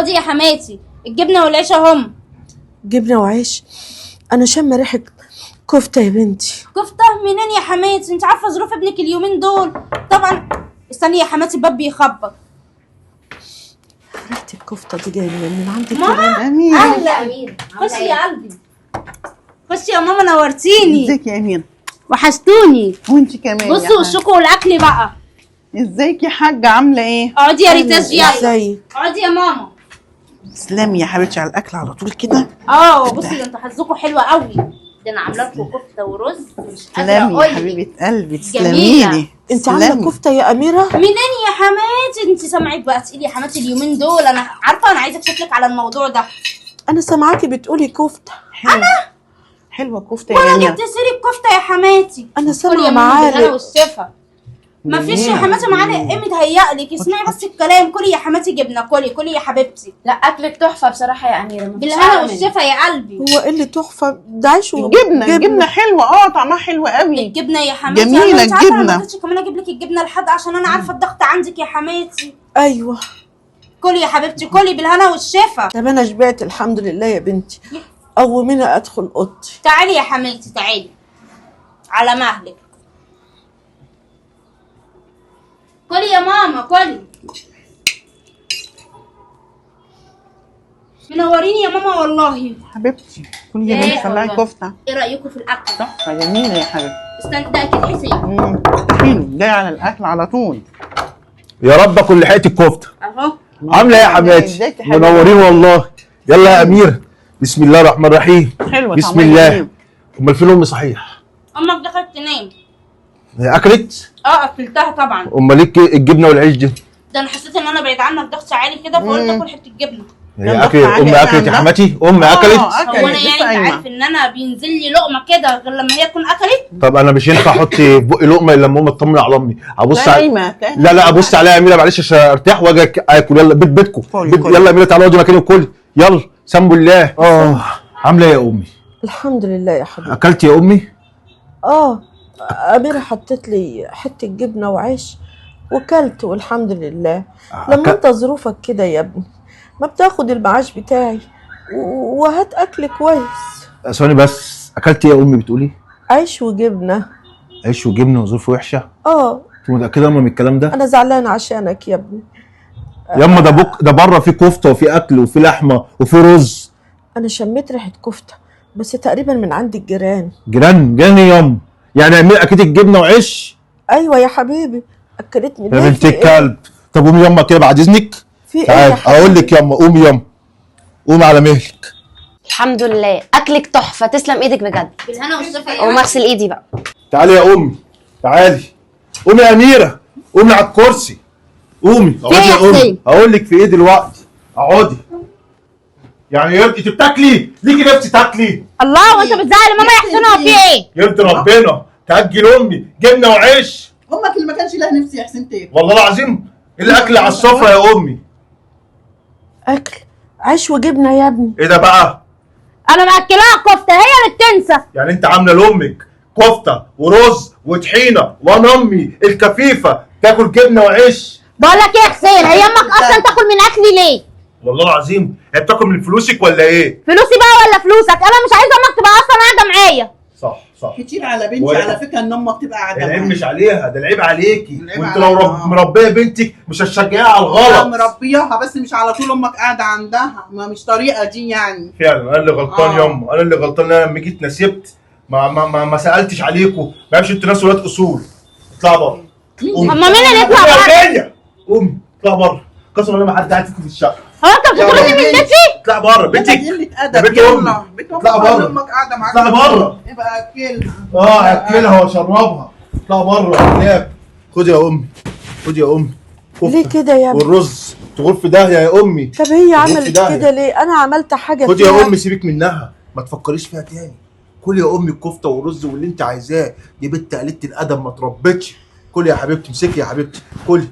خدي يا حماتي الجبنه والعيش اهم. جبنه وعيش؟ انا شامه ريحه كفته يا بنتي. كفته منين يا حماتي؟ انت عارفه ظروف ابنك اليومين دول طبعا. استني يا حماتي الباب بيخبط. ريحه الكفته دي جايه من عندك ماما؟ أميرة. اهلا يا اميره، خشي يا قلبي، خشي يا ماما، نورتيني. ازيك يا أميرة؟ وحشتوني. وانت كمان يا بصوا حاجة. وشكوا والاكل بقى. ازيك يا حاجة، عاملة ايه؟ اقعدي يا ريتاج، يلا ازيك؟ اقعدي يا ماما. تسلمي يا حبيبتي على الأكل على طول كده. بصي ده انتوا حظكم حلوه قوي، ده انا عامله لكم كفته ورز مش قادره تسلمي اقول يا لك. حبيبة قلبي، جميلة. تسلميلي. انت عامله كفته يا اميره؟ منين يا حماتي؟ انت سامعك بقى تقيل يا حماتي اليومين دول. انا عارفه انا عايزه اكشف على الموضوع ده. انا سامعاكي بتقولي كفته. حلوه كفتة يا وانا أميرة. جبت سيري الكفته يا حماتي. انا كل يا سامعه ماما بالهنا معالق. والشفا. ما فيش يا حماتي معالق ايه متهيألك؟ اسمعي بس الكلام. كلي يا حماتي جبنه، كلي يا حبيبتي. لا اكلك تحفه بصراحه يا اميره، بالهنا والشفا يا قلبي. هو ايه اللي تحفه ده؟ عيش الجبنة حلوة، طعمها حلو قوي. الجبنه يا حماتي جميلة انت عارفة انا الجبنة. ما رضيتش كمان اجيب لك الجبنه لحد عشان انا عارفه الضغط عندك يا حماتي. ايوه. كلي يا حبيبتي، كلي بالهنا والشفا. طب انا شبعت الحمد لله يا بنتي. قومينا ادخل اوضتي. تعالي يا حماتي تعالي على مهلك. كلي يا ماما كلي. منوريني يا ماما والله. حبيبتي كل يا بنتي طلعي والله. كفتة ايه رايكم في الاكل؟ تحفة جميلة يا حبيبتي. استنى ده اكيد حسين. حلو، جاي على الأكل على طول. يا رب اكل لحقت الكفته. اهو. عامله ايه يا حماتي؟ ازيك يا حبيبي؟ منورين والله. يلا يا اميره، بسم الله الرحمن الرحيم. حلوة بسم طعمها الله. جميل. امال فين امي صحيح؟ امك دخلت تنام. هي اكلت؟ اكلتها طبعا. امال ليه الجبنه والعيش دي؟ ده انا حسيت ان انا بعيد عنك ضغط عالي كده فقلت اكل حته جبنه. هي ضغط اكلت؟ عالي امي قوي اكلت يا عندها؟ حماتي؟ امي اكلت؟ هو انا يعني انت قايمة. عارف ان انا بينزل لي لقمه كده غير لما هي تكون اكلت؟ طب انا مش ينفع احط في بقي لقمه الا لما امي تطمن على امي. ابص قايمة. لا ابص عليها يا اميره معلش عشان ارتاح واجي اكل. يلا بيتكم. كل. يلا يا اميره تعالى اقعدي مكاني وكلي. يلا سم الله. عامله ايه يا امي؟ الحمد لله يا حبيبي. اكلت يا امي؟ اميره حطت لي حته جبنه وعيش وكلت والحمد لله. لما انت ظروفك كده يا ابني ما بتاخد المعاش بتاعي وهات اكل كويس. ثواني بس، اكلت ايه يا امي بتقولي؟ عيش وجبنه. عيش وجبنه وظروف وحشه؟ اه انت متاكده يا امي من الكلام ده؟ انا زعلانه عشانك يا ابني. ياما ده بره في كفته وفي اكل وفي لحمه وفي رز. انا شميت ريحه كفته بس تقريبا من عند الجيران. جيران ايه ياما؟ يعني امير اكيد الجبنه وعيش؟ ايوه يا حبيبي اكلتني. يا بنت الكلب. طب قومي ياما كده بعد اذنك. في ايه تعالي يا حبيبي؟ اقول لك ياما، قومي ياما، قومي على مهلك. الحمد لله اكلك تحفه، تسلم ايدك بجد. بالهنا والشفا يا اقوم اغسل ايدي بقى. تعالي يا امي، تعالي. قومي يا اميره، قومي على الكرسي. قومي اقعدي يا يا امي. حسين؟ اقول لك في ايه دلوقتي؟ اقعدي. يعني انت بتاكلي؟ ليكي نفسي تاكلي؟ الله، وانت بتزعل ماما يا حسين؟ هو في ايه؟ يرضي ربنا تاجل امي جبنه وعيش. امك اللي ما كانش لها نفسي يا حسين تاكل. والله العظيم الاكل على السفره يا امي. اكل عيش وجبنه يا ابني. ايه ده بقى؟ انا ماكلاها كفته، هي اللي بتنسى. يعني انت عامله لامك كفته ورز وطحينه وانا امي الكفيفه تاكل جبنه وعيش؟ بقول لك ايه يا حسين، هي امك اصلا تاكل من اكلي ليه؟ والله العظيم هي بتاكل من فلوسك ولا ايه؟ فلوسي بقى ولا فلوسك؟ انا مش عايزه امك تبقى اصلا قاعده معايا. صح. كتير على بنتي ولا- على فكره ان امك تبقى قاعده العيب معاها. مش عليها، ده العيب عليكي. العيب وانت عليا. لو مربيه بنتك مش هتشجعيها على الغلط. مربياها بس مش على طول امك قاعده عندها، ما مش طريقه دي يعني. فعلا انا اللي غلطان ياما، انا اللي غلطان ان انا لما جيت نسيبت ما سالتش عليكم. ما يعرفش انتوا ناس ولاد اصول. اطلع بره. هما مين اللي يطلع بره؟ قومي اطلع بره. قسما بالله ما حد قاعد فيكم في الشقه. هو انت بتطردني من بيتي؟ اطلع بره بنتك. قله يا ادب. بنت امي. بنت اطلع امك بره. امك قاعده معاك. اطلع بره. يبقى اكلها. هاكلها واشربها. اطلع بره هناك. خدي يا امي، خدي يا امي. ليه كده يا ابني؟ والرز تغور في داهيه يا امي. طب هي غرفة عملت داهية. كده ليه؟ انا عملت حاجه خدي فيها؟ يا امي سيبك منها، ما تفكريش فيها تاني. كلي يا امي الكفته والرز واللي انت عايزاه. دي بنت قليله الادب ما تربتش. كلي يا حبيبتي، امسكي يا حبيبتي، كلي.